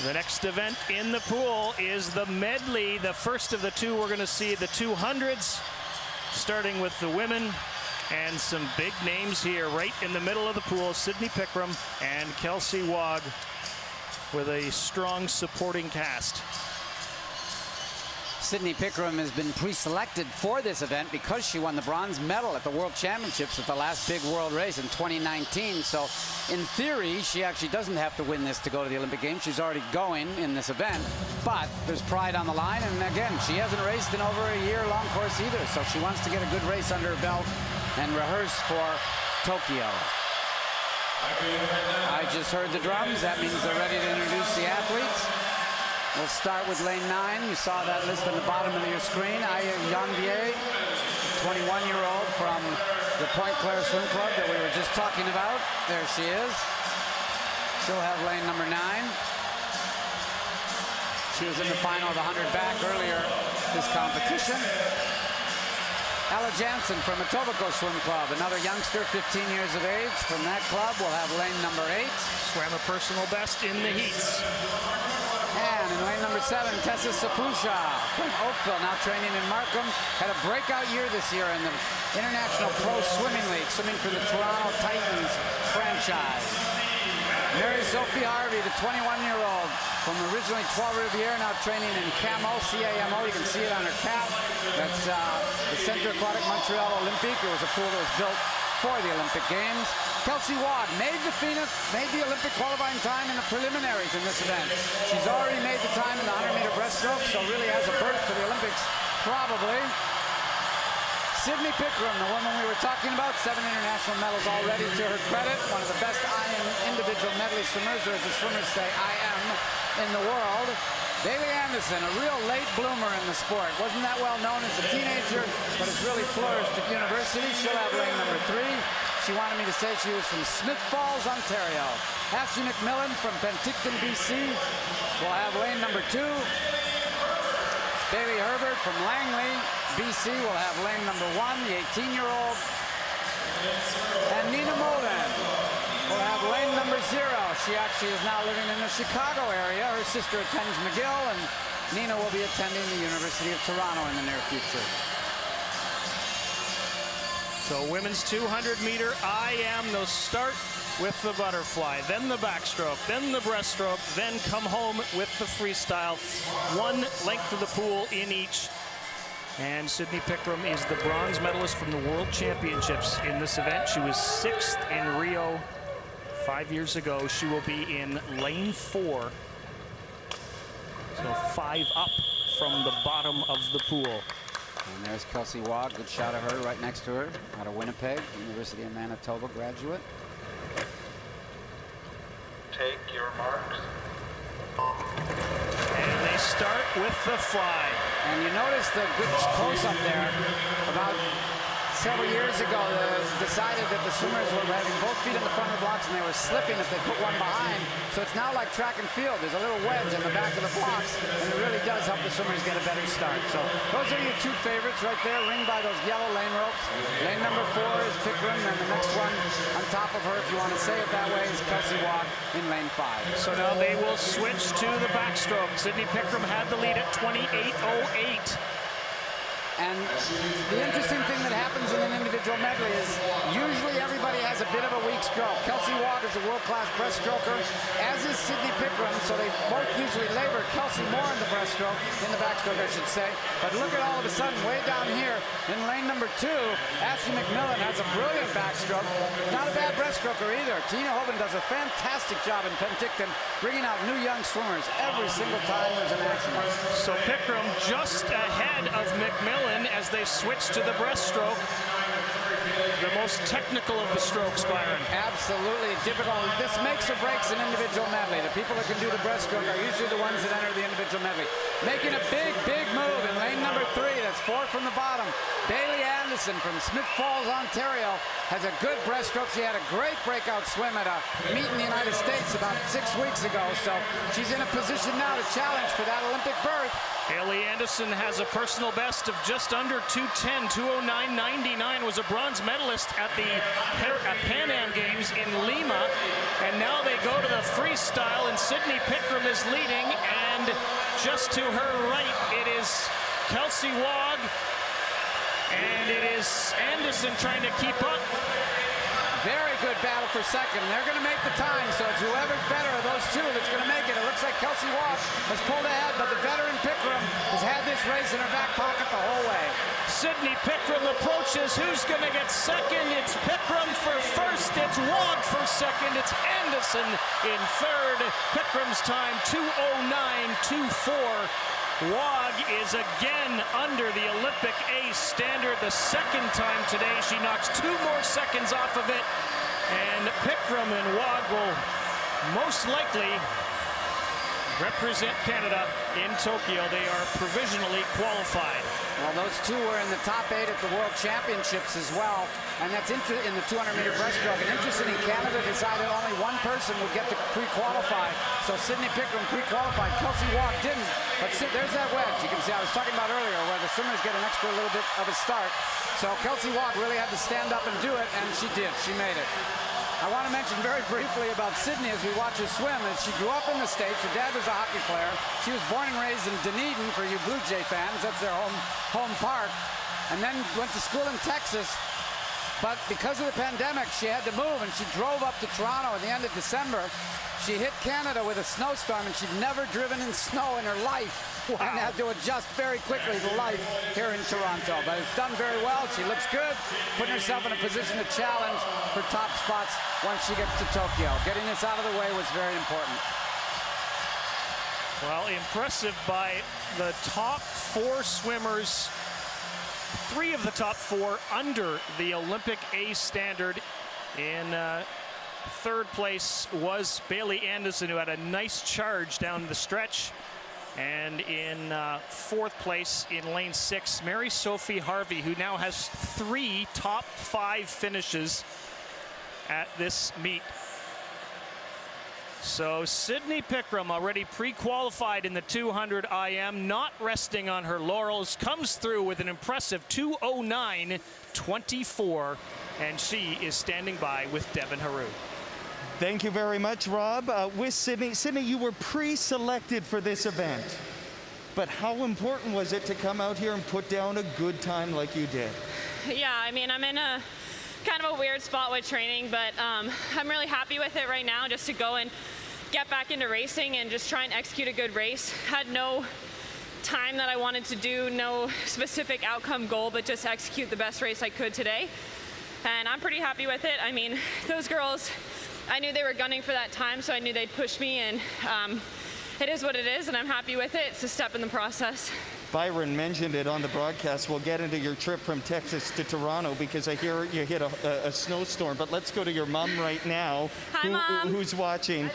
The next event in the pool is the medley, the first of the two. We're going to see the 200s, starting with the women, and some big names here right in the middle of the pool. Sydney Pickram and Kelsey Waugh with a strong supporting cast. Sydney Pickram has been pre-selected for this event because she won the bronze medal at the World Championships at the last big world race in 2019. So in theory, she actually doesn't have to win this to go to the Olympic Games. She's already going in this event, but there's pride on the line. And again, she hasn't raced in over a year-long course either. So she wants to get a good race under her belt and rehearse for Tokyo. I just heard the drums. That means they're ready to introduce the athletes. We'll start with lane 9. You saw that list on the bottom of your screen. Aya Yanvier, 21-year-old from the Point Claire Swim Club that we were just talking about. There she is. She'll have lane number 9. She was in the final of the 100 back earlier this competition. Ella Jansen from Etobicoke Swim Club, another youngster, 15 years of age. From that club, we'll have lane number 8. Swam a personal best in the heats. And in lane number 7, Tessa Sapusha from Oakville, now training in Markham. Had a breakout year this year in the International Pro Swimming League, swimming for the Toronto Titans franchise. Mary Sophie Harvey, the 21-year-old from originally Trois Rivières, now training in CAMO, C-A-M-O. You can see it on her cap. That's the Centre Aquatic Montreal Olympique. It was a pool that was built for the Olympic Games. Kelsey Waugh made the Olympic qualifying time in the preliminaries in this event. She's already made the time in the 100-meter breaststroke, so really has a berth for the Olympics, probably. Sydney Pickram, the woman we were talking about, 7 international medals already to her credit. One of the best individual medley swimmers, or as the swimmers say, IM, in the world. Bailey Anderson, a real late bloomer in the sport. Wasn't that well known as a teenager, but has really flourished at university. She'll have lane number 3. She wanted me to say she was from Smith Falls, Ontario. Ashley McMillan from Penticton, BC, will have lane number 2. Bailey Herbert from Langley, BC, will have lane number 1, the 18-year-old. And Nina Molden will have lane number 0. She actually is now living in the Chicago area. Her sister attends McGill, and Nina will be attending the University of Toronto in the near future. So women's 200-meter IM, they'll start with the butterfly, then the backstroke, then the breaststroke, then come home with the freestyle. One length of the pool in each. And Sydney Pickram is the bronze medalist from the World Championships in this event. She was 6th in Rio 5 years ago. She will be in lane 4. So 5 up from the bottom of the pool. And there's Kelsey Waugh, good shot of her right next to her, out of Winnipeg, University of Manitoba graduate. Take your marks. And they start with the fly. And you notice the good close-up there. About several years ago, they decided that the swimmers were having both feet in the front of the blocks and they were slipping if they put one behind. So it's now like track and field. There's a little wedge in the back of the blocks, and it really does help the swimmers get a better start. So those are your 2 favorites right there, ringed by those yellow lane ropes. Lane number 4 is Pickram, and the next one on top of her, if you want to say it that way, is Kelsey Waugh in lane 5. So now they will switch to the backstroke. Sydney Pickram had the lead at 28:08. And the interesting thing that happens in an individual medley is usually everybody has a bit of a weak stroke. Kelsey Waugh is a world-class breaststroker, as is Sydney Pickram, so they both usually labor Kelsey more in the breaststroke, in the backstroke, I should say. But look at all of a sudden, way down here in lane number 2, Ashley McMillan has a brilliant backstroke. Not a bad breaststroker either. Tina Hoban does a fantastic job in Penticton, bringing out new young swimmers every single time there's an national. So Pickram just ahead of McMillan as they switch to the breaststroke. The most technical of the strokes, Byron. Absolutely difficult. This makes or breaks an individual medley. The people that can do the breaststroke are usually the ones that enter the individual medley. Making a big, big move in lane number 3. That's 4 from the bottom. Bailey Anderson from Smith Falls, Ontario, has a good breaststroke. She had a great breakout swim at a meet in the United States about 6 weeks ago. So she's in a position now to challenge for that Olympic berth. Anderson has a personal best of just under 2:10, 2:09.99, was a bronze medalist medalist at the Pan Am Games in Lima. And now they go to the freestyle, and Sydney Pickram is leading. And just to her right, it is Kelsey Wog. And it is Anderson trying to keep up. Very good battle for second. They're going to make the time, so it's whoever's better of those two that's going to make it. It looks like Kelsey Wog has pulled ahead, but the veteran Pickram has had this race in her back pocket the whole way. Sydney Pickram approaches. Who's going to get second? It's Pickram for first. It's Wog for second. It's Anderson in third. Pickram's time 2:09.24. Wog is again under the Olympic A standard. The second time today, she knocks 2 more seconds off of it. And Pickram and Wog will most likely represent Canada in Tokyo. They are provisionally qualified. Well, those two were in the top 8 at the World Championships as well. And that's in the 200-meter breaststroke. And interesting, Canada decided only one person would get to pre-qualify. So Sydney Pickram pre-qualified. Kelsey Wog didn't. But there's that wedge. You can see I was talking about earlier where the swimmers get an extra little bit of a start. So Kelsey Wog really had to stand up and do it, and she did. She made it. I want to mention very briefly about Sydney as we watch her swim. That she grew up in the States. Her dad was a hockey player. She was born and raised in Dunedin, for you Blue Jay fans. That's their home park. And then went to school in Texas. But because of the pandemic, she had to move, and she drove up to Toronto at the end of December. She hit Canada with a snowstorm, and she'd never driven in snow in her life. Wow. And had to adjust very quickly to life here in Toronto. But it's done very well. She looks good, putting herself in a position to challenge for top spots once she gets to Tokyo. Getting this out of the way was very important. Well, impressive by the top 4 swimmers. 3 of the top 4 under the Olympic A standard. In third place was Bailey Anderson, who had a nice charge down the stretch. And in fourth place in lane 6, Mary Sophie Harvey, who now has 3 top 5 finishes at this meet. So Sydney Pickram, already pre-qualified in the 200 IM, not resting on her laurels, comes through with an impressive 2:09.24, and she is standing by with Devin Haru. Thank you very much, Rob. With Sydney. Sydney, you were pre-selected for this event, but how important was it to come out here and put down a good time like you did? Yeah, I mean, I'm in a kind of a weird spot with training, but I'm really happy with it right now, just to go and get back into racing and just try and execute a good race. Had no time that I wanted to do, no specific outcome goal, but just execute the best race I could today. And I'm pretty happy with it. I mean, those girls, I knew they were gunning for that time, so I knew they'd push me, and it is what it is, and I'm happy with it. It's a step in the process. Byron mentioned it on the broadcast. We'll get into your trip from Texas to Toronto because I hear you hit a snowstorm. But let's go to your mom right now. Hi, Mom. Who's watching.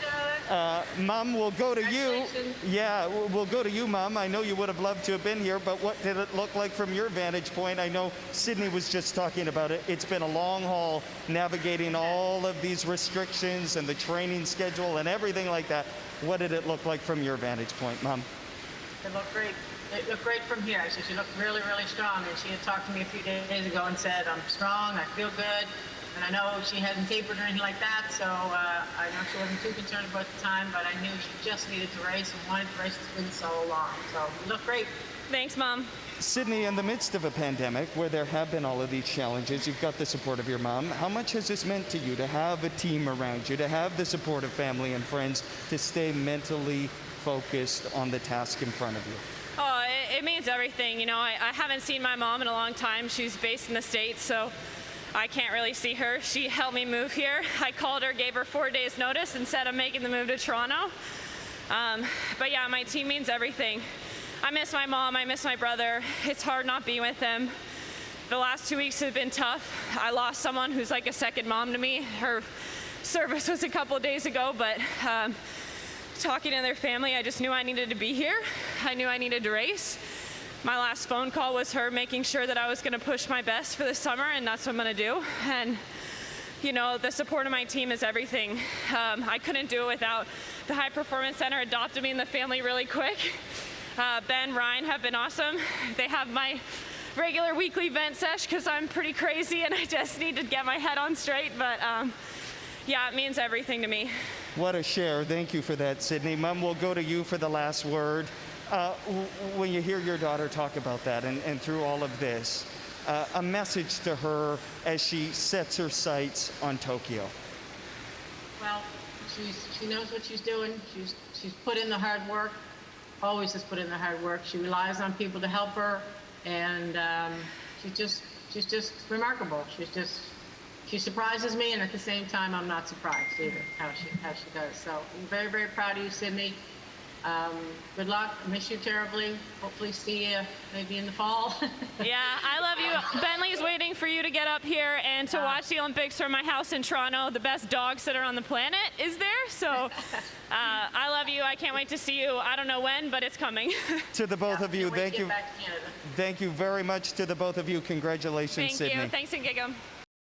Mom, we'll go to you. Yeah, we'll go to you, Mom. I know you would have loved to have been here, but what did it look like from your vantage point? I know Sydney was just talking about it. It's been a long haul navigating all of these restrictions and the training schedule and everything like that. What did it look like from your vantage point, Mom? It looked great. It looked great from here. So she looked really, really strong. And she had talked to me a few days ago and said, I'm strong, I feel good. And I know she hadn't tapered or anything like that, so I know she wasn't too concerned about the time, but I knew she just needed to race and wanted to race. It's been so long. So you look great. Thanks, Mom. Sydney, in the midst of a pandemic where there have been all of these challenges, you've got the support of your mom. How much has this meant to you to have a team around you, to have the support of family and friends, to stay mentally focused on the task in front of you? Oh, it means everything. You know, I haven't seen my mom in a long time. She's based in the States, so I can't really see her. She helped me move here. I called her, gave her 4 days notice, and said I'm making the move to Toronto. But yeah, my team means everything. I miss my mom, I miss my brother. It's hard not being with them. The last 2 weeks have been tough. I lost someone who's like a second mom to me. Her service was a couple of days ago, but talking to their family, I just knew I needed to be here. I knew I needed to race. My last phone call was her making sure that I was going to push my best for the summer, and that's what I'm going to do. And you know, the support of my team is everything. I couldn't do it without the High Performance Center. Adopted me in the family really quick. Ben, Ryan have been awesome. They have my regular weekly vent sesh because I'm pretty crazy and I just need to get my head on straight. But yeah, it means everything to me. What a share. Thank you for that, Sydney. Mom, we'll go to you for the last word. When you hear your daughter talk about that and through all of this, a message to her as she sets her sights on Tokyo. Well, she knows what she's doing. She's put in the hard work. Always has put in the hard work. She relies on people to help her, and she's just remarkable. She surprises me, and at the same time, I'm not surprised either how she does. So I'm very, very proud of you, Sydney. Good luck. Miss you terribly. Hopefully see you maybe in the fall. Yeah, I love you. Bentley's waiting for you to get up here and to watch the Olympics from my house in Toronto. The best dog sitter on the planet is there. So I love you. I can't wait to see you. I don't know when, but it's coming. To the both of you, Can't wait to thank get you. back to Canada. Thank you very much to the both of you. Congratulations, Thank Sydney. you. Thanks, and Gig'em.